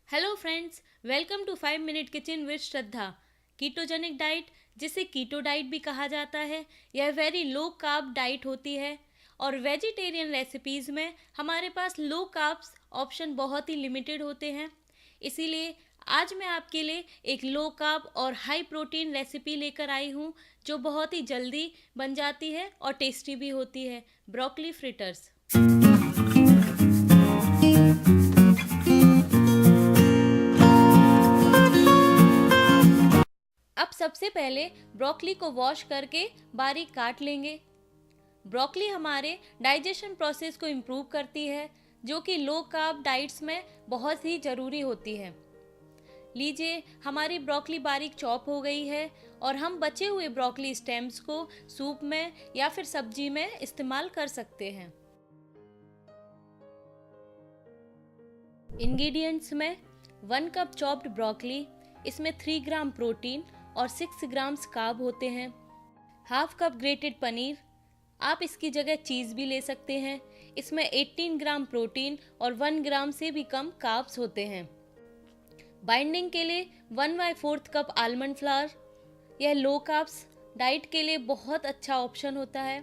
Hello friends, welcome to 5 minute kitchen with Shraddha. Ketogenic diet, जिसे keto diet भी कहा जाता है, यह वेरी लो कार्ब डाइट होती है और वेजिटेरियन रेसिपीज़ में हमारे पास लो कार्ब्स ऑप्शन बहुत ही लिमिटेड होते हैं। इसीलिए आज मैं आपके लिए एक लो कार्ब और हाई प्रोटीन रेसिपी लेकर आई हूँ जो बहुत ही जल्दी बन जाती है और टेस्टी भी होती है, ब्रोकली फ्रिटर्स। अब सबसे पहले ब्रोकली को वॉश करके बारीक काट लेंगे। ब्रोकली हमारे डाइजेशन प्रोसेस को इम्प्रूव करती है, जो कि लो कार्ब डाइट्स में बहुत ही ज़रूरी होती है। लीजिए, हमारी ब्रोकली बारीक चॉप हो गई है और हम बचे हुए ब्रोकली स्टेम्स को सूप में या फिर सब्जी में इस्तेमाल कर सकते हैं। इंग्रेडिएंट्स में 1 कप चॉप्ड ब्रोकली, इसमें 3 ग्राम प्रोटीन और 6 ग्राम्स कार्ब होते हैं। हाफ कप ग्रेटेड पनीर, आप इसकी जगह चीज़ भी ले सकते हैं। इसमें 18 ग्राम प्रोटीन और 1 ग्राम से भी कम कार्ब्स होते हैं। बाइंडिंग के लिए 1/4 कप आलमंड फ्लावर, यह लो कार्ब्स डाइट के लिए बहुत अच्छा ऑप्शन होता है।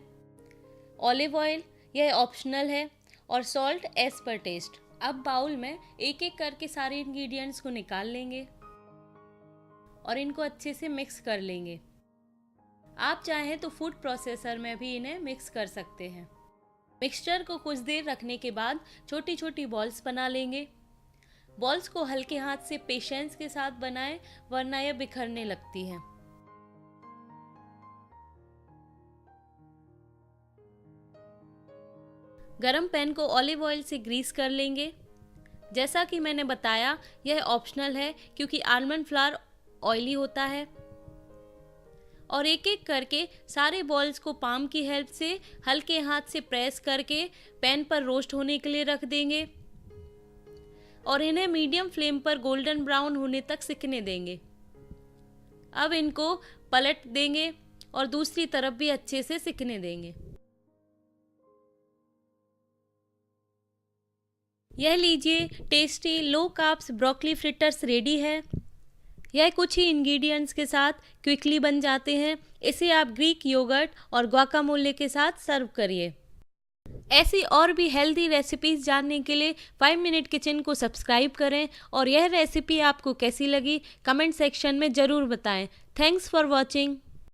ऑलिव ऑयल, यह ऑप्शनल है, और सॉल्ट एज पर टेस्ट। अब बाउल में एक एक करके सारे इंग्रेडिएंट्स को निकाल लेंगे और इनको अच्छे से मिक्स कर लेंगे। आप चाहें तो फूड प्रोसेसर में भी इन्हें मिक्स कर सकते हैं। मिक्सचर को कुछ देर रखने के बाद छोटी छोटी बॉल्स बना लेंगे। बॉल्स को हल्के हाथ से पेशेंस के साथ बनाएं, वरना यह बिखरने लगती हैं। गरम पैन को ऑलिव ऑयल से ग्रीस कर लेंगे। जैसा कि मैंने बताया, यह ऑप्शनल है क्योंकि आलमंड फ्लावर ऑयली होता है। और एक एक करके सारे बॉल्स को पाम की हेल्प से हल्के हाथ से प्रेस करके पैन पर रोस्ट होने के लिए रख देंगे और इन्हें मीडियम फ्लेम पर गोल्डन ब्राउन होने तक सिकने देंगे। अब इनको पलट देंगे और दूसरी तरफ भी अच्छे से सिकने देंगे। यह लीजिए, tasty low carbs broccoli fritters ready है। यह कुछ ही इंग्रेडिएंट्स के साथ क्विकली बन जाते हैं। इसे आप ग्रीक योगर्ट और गुआकामोले के साथ सर्व करिए। ऐसी और भी हेल्दी रेसिपीज़ जानने के लिए 5 मिनट किचन को सब्सक्राइब करें और यह रेसिपी आपको कैसी लगी कमेंट सेक्शन में ज़रूर बताएं। Thanks for watching.